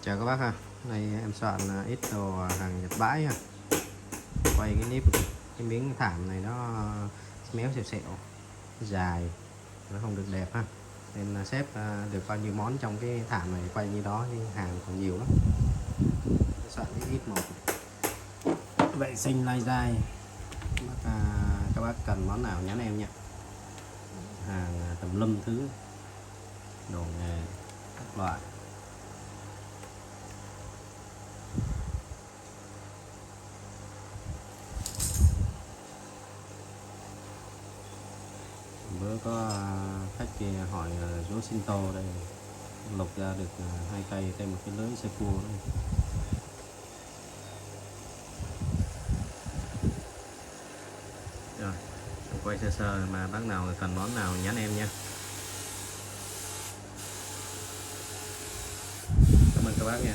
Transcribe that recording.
Chào các bác ha. Nay em soạn ít đồ hàng Nhật bãi ha. Quay cái clip cái miếng thảm này nó méo xẹo xẹo dài, nó không được đẹp ha, nên xếp được bao nhiêu món trong cái thảm này quay như đó, nhưng hàng còn nhiều lắm. Soạn ít một vệ sinh lai dai. Các bác cần món nào nhắn em nha. Hàng tùm lum thứ, đồ nghề các loại. Bữa có khách kia hỏi rúa Shinto đây, lục ra được 2 cây thêm một cái lưới sơ cua đây. Rồi quay sơ sơ, mà bác nào cần món nào nhắn em nha. Cảm ơn các bác nha.